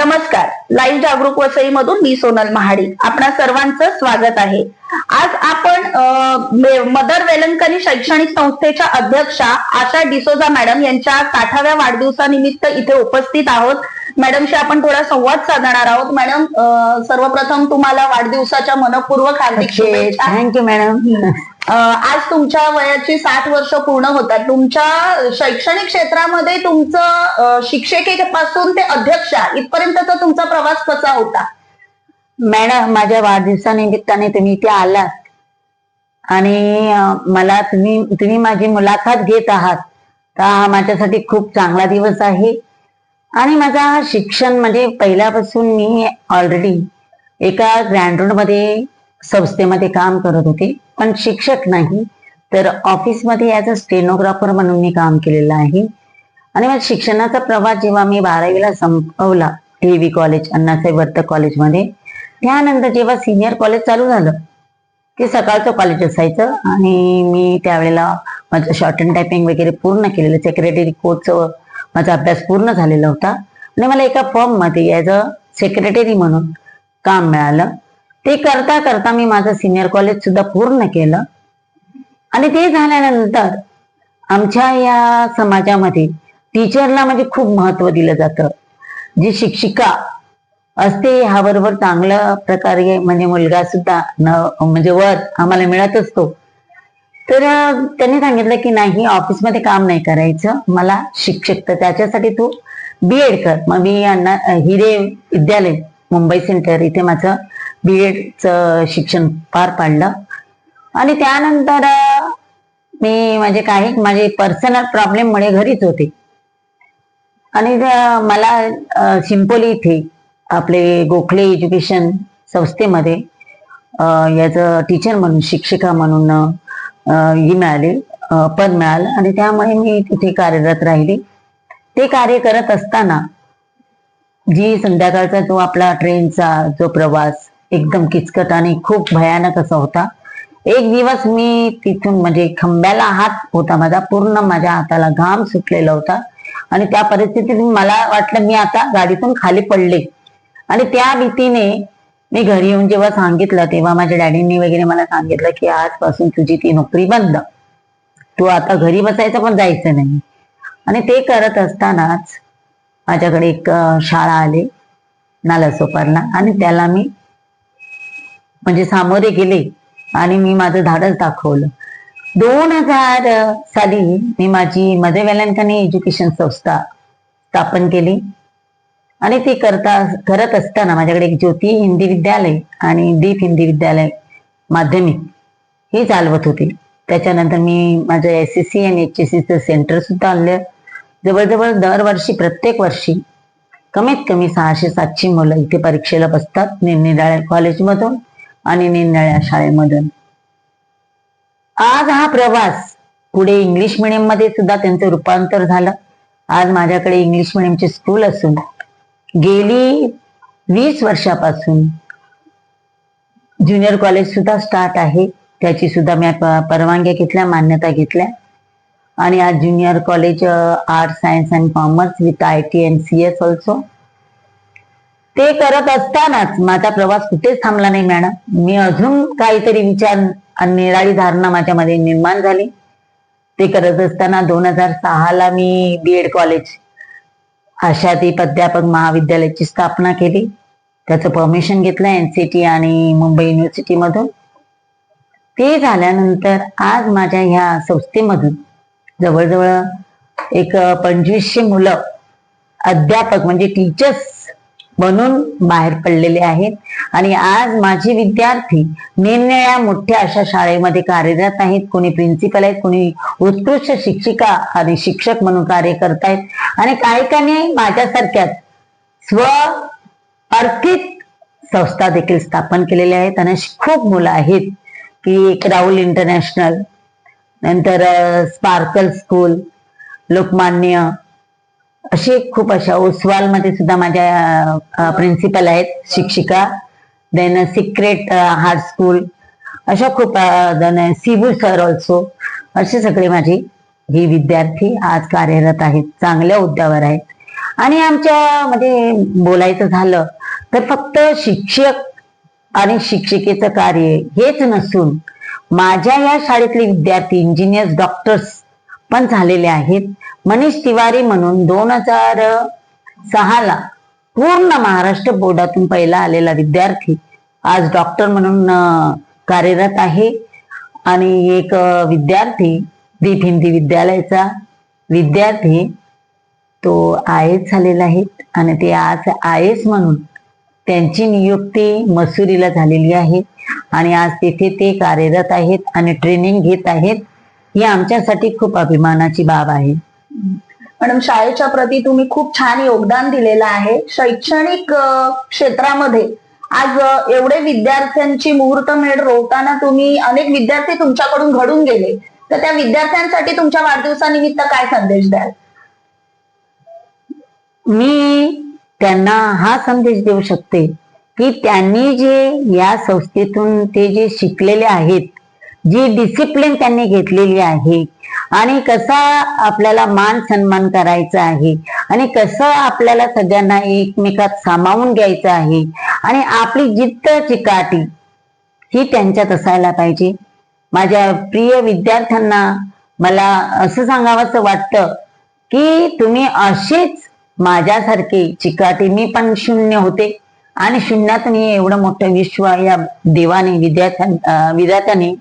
नमस्कार. लाईव्ह जागरूक वसई मधून मी सोनल महाडी आपणा सर्वांचं स्वागत आहे. आज आपण मदर वेलंकनी शैक्षणिक संस्थेच्या अध्यक्षा आशा डिसोजा मॅडम यांच्या 60व्या वाढदिवसानिमित्त इथे उपस्थित आहोत. मॅडमशी आपण थोडा संवाद साधणार आहोत. मॅडम, सर्वप्रथम तुम्हाला वाढदिवसाच्या मनपूर्वक हार्दिक शुभेच्छा. Thank you madam. आज तुमच्या वयाची 60 वर्ष पूर्ण होतात. तुमच्या शैक्षणिक क्षेत्रामध्ये तुमचं शिक्षिकेपासून ते अध्यक्षा इथपर्यंतचा तुमचा प्रवास कसा होता? मॅडम, माझ्या वाढदिवसानिमित्ताने तुम्ही इथे आलात आणि मला तुम्ही माझी मुलाखत घेत आहात, तर हा माझ्यासाठी खूप चांगला दिवस आहे. आणि माझा शिक्षण म्हणजे पहिल्यापासून मी ऑलरेडी एका ग्रँड रोड मध्ये संस्थेमध्ये काम करत होते, पण शिक्षक नाही तर ऑफिसमध्ये ॲज अ स्टेनोग्राफर म्हणून मी काम केलेलं आहे. आणि माझ्या शिक्षणाचा प्रवास जेव्हा मी 12वीला संपवला AV कॉलेज, अण्णासाहेब वर्तक कॉलेजमध्ये, त्यानंतर जेव्हा सिनियर कॉलेज चालू झालं ते सकाळचं कॉलेज असायचं आणि मी त्यावेळेला माझं शॉर्ट हँड टायपिंग वगैरे पूर्ण केलेलं, सेक्रेटरी कोर्सचं माझा अभ्यास पूर्ण झालेला होता आणि मला एका फर्ममध्ये ॲज अ सेक्रेटरी म्हणून काम मिळालं. ते करता करता मी माझं सिनियर कॉलेज सुद्धा पूर्ण केलं. आणि ते झाल्यानंतर आमच्या या समाजामध्ये टीचरला म्हणजे खूप महत्व दिलं जातं. जी शिक्षिका असते ह्याबरोबर चांगल्या प्रकारे म्हणजे मुलगा सुद्धा म्हणजे वर आम्हाला मिळत असतो. तर त्यांनी सांगितलं की नाही, ऑफिसमध्ये काम नाही करायचं, मला शिक्षक, तर त्याच्यासाठी तू BEd कर. मग मी हिरे विद्यालय मुंबई सेंटर इथे माझं BEdचं शिक्षण पार पाडलं. आणि त्यानंतर मी माझे पर्सनल प्रॉब्लेममुळे घरीच होते आणि मला चिंपोली इथे आपले गोखले एज्युकेशन संस्थेमध्ये याचं टीचर म्हणून, शिक्षिका म्हणून ही मिळाली, पद मिळालं आणि त्यामुळे मी तिथे कार्यरत राहिली. ते कार्य करत असताना जी संध्याकाळचा जो आपला ट्रेनचा जो प्रवास एकदम किचकट आणि खूप भयानक असा होता. एक दिवस मी तिथून म्हणजे खंब्याला हात होता माझा, पूर्ण माझ्या हाताला घाम सुटलेला होता आणि त्या परिस्थितीत मला वाटलं मी आता गाडीतून खाली पडले. आणि त्या भीतीने मी घरी येऊन जेव्हा सांगितलं तेव्हा माझ्या डॅडींनी वगैरे मला सांगितलं की आजपासून तुझी ती नोकरी बंद, तू आता घरी बसायचं पण जायचं नाही. आणि ते करत असतानाच माझ्याकडे एक शाळा आली नालासोपारला आणि त्याला मी म्हणजे सामोरे गेले आणि मी माझं धाडस दाखवलं. 2000 साली मी माझी मदर वेलंकनी एज्युकेशन संस्था स्थापन केली. आणि ते करत असताना माझ्याकडे एक ज्योती हिंदी विद्यालय आणि दीप हिंदी विद्यालय माध्यमिक हे चालवत होते. त्याच्यानंतर मी माझं SSC आणि HSCचं सेंटर सुद्धा आणलं. जवळजवळ दरवर्षी प्रत्येक वर्षी कमीत कमी 600-700 मुलं इथे परीक्षेला बसतात, निरनिराळ्या कॉलेजमधून आणि निरनिराळ्या शाळेमधून. आज हा प्रवास पुढे इंग्लिश मिडियम मध्ये सुद्धा त्यांचं रूपांतर झालं. आज माझ्याकडे इंग्लिश मिडियमचे स्कूल असून गेली 20 वर्षापासून ज्युनियर कॉलेज सुद्धा स्टार्ट आहे. त्याची सुद्धा मी परवानग्या घेतल्या, मान्यता घेतल्या. आणि आज junior college art, science and commerce with IT and CS also. ते करत असतानाच माझा प्रवास कुठेच थांबला नाही मॅडम. मी अजून काहीतरी विचार आणि निराळी धारणा माझ्यामध्ये निर्माण झाली. ते करत असताना 2006ला मी BEd कॉलेज आशादीप अध्यापक महाविद्यालयाची स्थापना केली. त्याचं परमिशन घेतलं NCT आणि मुंबई युनिव्हर्सिटी मधून. ते झाल्यानंतर आज माझ्या ह्या संस्थेमधून जवळजवळ एक 2500 मुलं अध्यापक म्हणजे टीचर्स बनून बाहेर पडलेले आहेत. आणि आज माझे विद्यार्थी निरनिराळ्या मोठ्या अशा शाळेमध्ये कार्यरत आहेत. कोणी प्रिन्सिपल आहेत, कोणी उत्कृष्ट शिक्षिका आणि शिक्षक म्हणून कार्य करतायत आणि काही माझ्यासारख्याच स्व अर्थित संस्था देखील स्थापन केलेल्या आहेत. आणि खूप मुलं आहेत की एक राहुल इंटरनॅशनल, नंतर स्पार्कल स्कूल, लोकमान्य, असे खूप अशा ओसवाल मध्ये सुद्धा माझ्या प्रिन्सिपल आहेत शिक्षिका, देन सिक्रेट हार्ट स्कूल, अशा खूप सिबू सर ऑल्सो. असे सगळे माझे हे विद्यार्थी आज कार्यरत आहेत, चांगल्या हुद्द्यावर आहेत. आणि आमच्या म्हणजे बोलायचं झालं तर फक्त शिक्षक आणि शिक्षिकेचं कार्य हेच नसून माझ्या या शाळेतले विद्यार्थी इंजिनियर्स डॉक्टर्स पण झालेले आहेत. मनीष तिवारी म्हणून 2006ला पूर्ण महाराष्ट्र बोर्डातून पहिला आलेला विद्यार्थी आज डॉक्टर म्हणून कार्यरत आहे. आणि एक विद्यार्थी दीप हिंदी विद्यालयाचा विद्यार्थी तो IAS झालेला आहे आणि ते आज IAS म्हणून त्यांची नियुक्ती मसुरीला झालेली आहे आणि आज तिथे ते कार्यरत आहेत आणि ट्रेनिंग घेत आहेत. ही आमच्यासाठी खूप अभिमानाची बाब आहे. मॅडम, शाळेच्या प्रती तुम्ही खूप छान योगदान दिलेलं आहे. शैक्षणिक क्षेत्रामध्ये आज एवढे विद्यार्थ्यांची मुहूर्तमेढ रोवताना तुम्ही अनेक विद्यार्थी तुमच्याकडून घडून गेले, तर त्या विद्यार्थ्यांसाठी तुमच्या वाढदिवसानिमित्त काय संदेश द्याल? मी त्यांना हा संदेश देऊ शकते की त्यांनी जे या संस्थेतून ते जे शिकलेले आहेत, जी डिसिप्लिन त्यांनी घेतलेली आहे आणि कसा आपल्याला मान सन्मान करायचा आहे आणि कसं आपल्याला सगळ्यांना एकमेकात सामावून घ्यायचं आहे आणि आपली जिद्द चिकाटी ही त्यांच्यात असायला पाहिजे. माझ्या प्रिय विद्यार्थ्यांना मला असं सांगावंसं वाटतं की तुम्ही असेच माझ्यासारखे चिकाटी, मी पण शून्य होते आणि शून्यातून एवढं मोठं विश्व या देवाने विधात्याने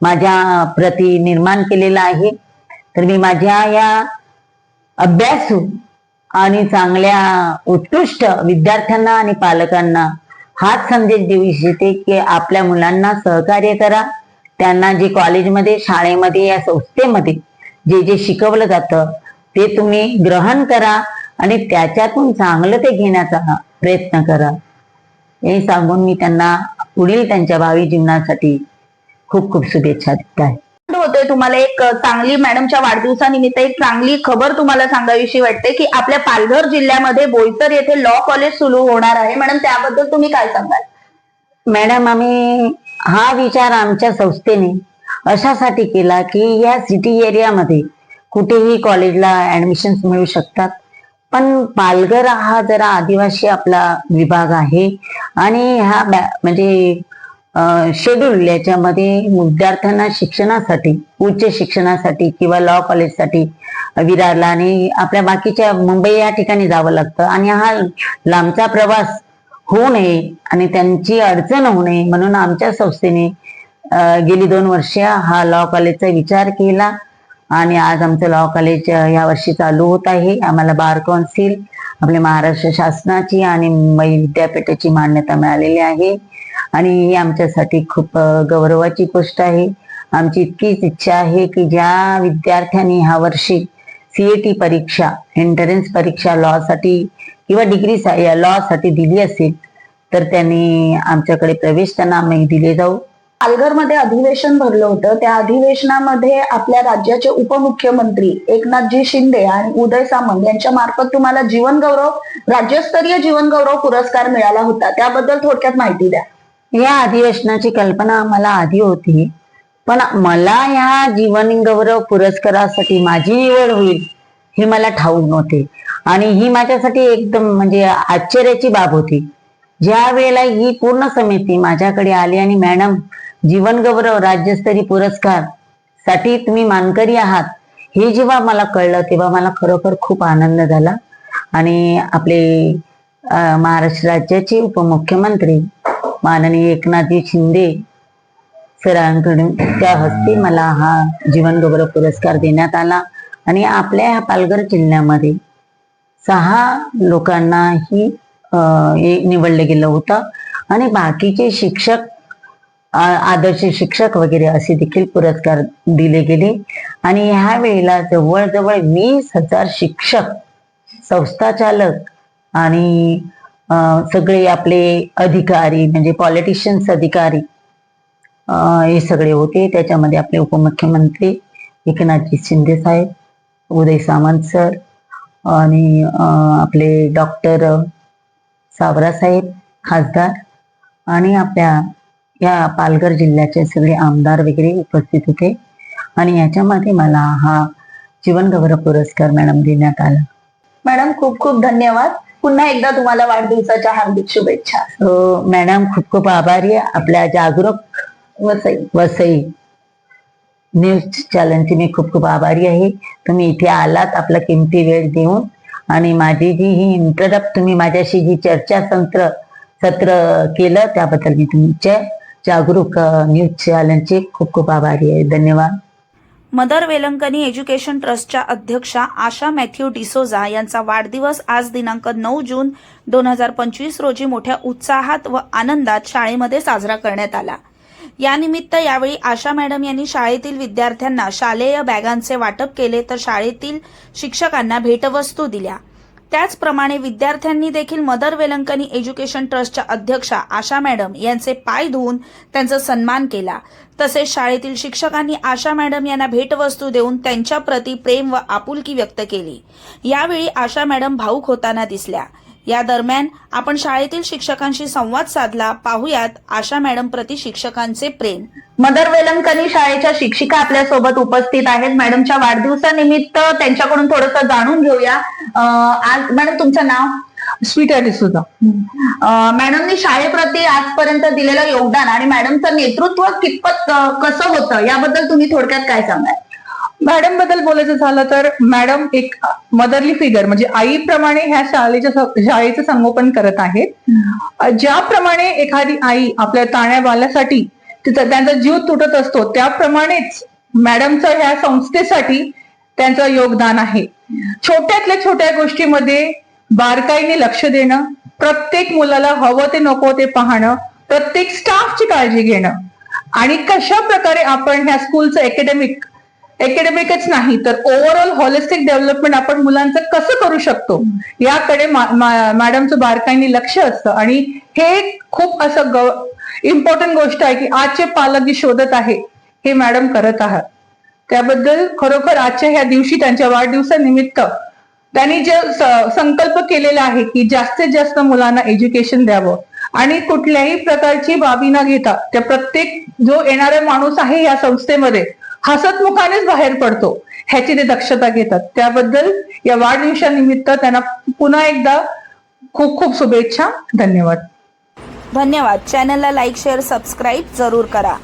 माझ्या प्रती निर्माण केलेला आहे. तर मी माझ्या या अभ्यासू आणि चांगल्या उत्कृष्ट विद्यार्थ्यांना आणि पालकांना हाच संदेश देऊ इच्छिते की आपल्या मुलांना सहकार्य करा. त्यांना जे कॉलेजमध्ये, शाळेमध्ये, या संस्थेमध्ये जे जे शिकवलं जातं ते तुम्ही ग्रहण करा आणि त्याच्यातून चांगलं ते घेण्याचा प्रयत्न करा. हे सांगून मी त्यांना पुढील त्यांच्या भावी जीवनासाठी खूप खूप शुभेच्छा देत आहे. होते तुम्हाला एक चांगली, मॅडमच्या वाढदिवसानिमित्त एक चांगली खबर तुम्हाला सांगावीशी वाटते की आपल्या पालघर जिल्ह्यामध्ये बोईसर येथे लॉ कॉलेज सुरू होणार आहे. मॅडम, त्याबद्दल तुम्ही काय सांगाल? मॅडम, आम्ही हा विचार आमच्या संस्थेने अशासाठी केला की या सिटी एरियामध्ये कुठेही कॉलेजला ऍडमिशन मिळू शकतात, पण पालघर हा जरा आदिवासी आपला विभाग आहे आणि हा म्हणजे शेड्यूल याच्यामध्ये विद्यार्थ्यांना शिक्षणासाठी, उच्च शिक्षणासाठी किंवा लॉ कॉलेजसाठी विरारला आणि आपल्या बाकीच्या मुंबई या ठिकाणी जावं लागतं आणि हा लांबचा प्रवास होऊ नये आणि त्यांची अडचण होऊ नये म्हणून आमच्या संस्थेने गेली 2 वर्ष हा लॉ कॉलेजचा विचार केला आणि आज आमचं लॉ कॉलेज या वर्षी चालू होत आहे. आम्हाला बार कौन्सिल, आपल्या महाराष्ट्र शासनाची आणि मुंबई विद्यापीठाची मान्यता मिळालेली आहे आणि ही आमच्यासाठी खूप गौरवाची गोष्ट आहे. आमची इतकीच इच्छा आहे की ज्या विद्यार्थ्यांनी ह्या वर्षी CAT परीक्षा, एंट्रन्स परीक्षा लॉ साठी किंवा डिग्री लॉ साठी दिली असेल तर त्यांनी आमच्याकडे प्रवेश त्यांना आम्ही दिले जाऊ. पालघरमध्ये अधिवेशन भरलं होतं. त्या अधिवेशनामध्ये आपल्या राज्याचे उपमुख्यमंत्री एकनाथजी शिंदे आणि उदय सामंत यांच्या मार्फत तुम्हाला जीवनगौरव, राज्यस्तरीय जीवनगौरव पुरस्कार मिळाला होता. त्याबद्दल थोडक्यात माहिती द्या. या अधिवेशनाची कल्पना मला आधी होती, पण मला या जीवनगौरव पुरस्कारासाठी माझी निवड होईल हे मला ठाऊक नव्हते आणि ही माझ्यासाठी एकदम म्हणजे आश्चर्याची बाब होती. ज्या वेळेला ही पूर्ण समिती माझ्याकडे आली आणि मॅडम, जीवनगौरव राज्यस्तरीय पुरस्कार साठी तुम्ही मानकरी आहात हे जेव्हा मला कळलं तेव्हा मला खरोखर खूप आनंद झाला आणि आपले महाराष्ट्र राज्याचे उपमुख्यमंत्री माननीय एकनाथजी शिंदे सरांकडून त्या हस्ते मला हा जीवनगौरव पुरस्कार देण्यात आला आणि आपल्या ह्या पालघर जिल्ह्यामध्ये 6 लोकांनाही निवडलं गेलं होतं आणि बाकीचे शिक्षक, आदर्श शिक्षक वगैरे असे देखील पुरस्कार दिले गेले आणि ह्या वेळेला जवळजवळ 20,000 शिक्षक, संस्थाचालक आणि सगळे आपले अधिकारी म्हणजे पॉलिटिशियन्स अधिकारी हे सगळे होते. त्याच्यामध्ये आपले उपमुख्यमंत्री एकनाथजी शिंदे साहेब, उदय सामंत सर आणि आपले डॉक्टर सावरा साहेब खासदार आणि आपल्या या पालघर जिल्ह्याचे सगळे आमदार वगैरे उपस्थित होते आणि याच्यामध्ये मला हा जीवनगौरव पुरस्कार मॅडम देण्यात आला. मॅडम खूप खूप धन्यवाद. पुन्हा एकदा तुम्हाला वाढदिवसाच्या हार्दिक शुभेच्छा. हो मॅडम, खूप खूप आभारी आहे आपल्या जागरूक वसई न्यूज चॅनलची मी खूप खूप आभारी आहे. तुम्ही इथे आलात, आपला किमती वेळ देऊन, आणि माझी जी ही इंट्रोडक्ट तुम्ही माझ्याशी जी चर्चा सत्र केलं त्याबद्दल मी तुमच्या जागरूक न्यूज चॅनलचे खूप खूप आभारी आहे. धन्यवाद. मदर वेलंकनी एज्युकेशन ट्रस्टच्या अध्यक्षा आशा मॅथ्यू डिसोजा यांचा वाढदिवस आज दिनांक 9 जून 2025 रोजी मोठ्या उत्साहात व आनंदात शाळेमध्ये साजरा करण्यात आला. यानिमित्त यावेळी आशा मॅडम यांनी शाळेतील विद्यार्थ्यांना शालेय बॅगांचे वाटप केले, तर शाळेतील शिक्षकांना भेटवस्तू दिल्या. त्याचप्रमाणे विद्यार्थ्यांनी देखील मदर वेलंकनी एज्युकेशन ट्रस्टच्या अध्यक्षा आशा मॅडम यांचे पाय धुवून त्यांचा सन्मान केला. तसेच शाळेतील शिक्षकांनी आशा मॅडम यांना भेटवस्तू देऊन त्यांच्या प्रती प्रेम व आपुलकी व्यक्त केली. यावेळी आशा मॅडम भावूक होताना दिसल्या. या दरम्यान आपण शाळेतील शिक्षकांशी संवाद साधला. पाहुयात आशा मॅडम प्रति शिक्षकांचे प्रेम. मदर वेलंकनी शाळेच्या शिक्षिका आपल्या सोबत उपस्थित आहेत. मॅडमच्या वाढदिवसानिमित्त त्यांच्याकडून थोडंसं जाणून घेऊया. आज मॅडम तुमचं नाव? स्वीटा डिसोजा. मॅडमनी शाळेप्रती आजपर्यंत दिलेलं योगदान आणि मॅडमचं नेतृत्व कितपत कसं होतं याबद्दल तुम्ही थोडक्यात काय सांगाल? मॅडम बद्दल बोलायचं झालं तर मॅडम एक मदरली फिगर म्हणजे आईप्रमाणे ह्या शाळेचं संगोपन करत आहेत. ज्याप्रमाणे एखादी आई आपल्या ताण्या बाळासाठी त्यांचा जीव तुटत असतो, त्याप्रमाणेच मॅडमचं ह्या संस्थेसाठी त्यांचं योगदान आहे. छोट्यातल्या छोट्या गोष्टीमध्ये बारकाईने लक्ष देणं, प्रत्येक मुलाला हवं ते नको ते पाहणं, प्रत्येक स्टाफची काळजी घेणं, आणि कशा प्रकारे आपण ह्या स्कूलचं एकेडेमिकच नाही तर ओव्हरऑल होलिस्टिक डेव्हलपमेंट आपण मुलांचं कसं करू शकतो याकडे मॅडमचं बारकाईने लक्ष असतं. आणि हे खूप असं इम्पॉर्टंट गोष्ट आहे की आजचे पालक जे शोधत आहे हे मॅडम करत आहात. त्याबद्दल खरोखर आजच्या ह्या दिवशी त्यांच्या वाढदिवसानिमित्त त्यांनी जे संकल्प केलेला आहे की जास्तीत जास्त मुलांना एज्युकेशन द्यावं आणि कुठल्याही प्रकारची बाबी न घेता त्या प्रत्येक जो येणारा माणूस आहे या संस्थेमध्ये हसतमुखानेच बाहेर पडतो ह्याची ते दक्षता घेतात. त्याबद्दल या वाढदिवसानिमित्त त्यांना पुन्हा एकदा खूप खूप शुभेच्छा. धन्यवाद. धन्यवाद. चॅनलला लाईक, शेअर, सबस्क्राईब जरूर करा.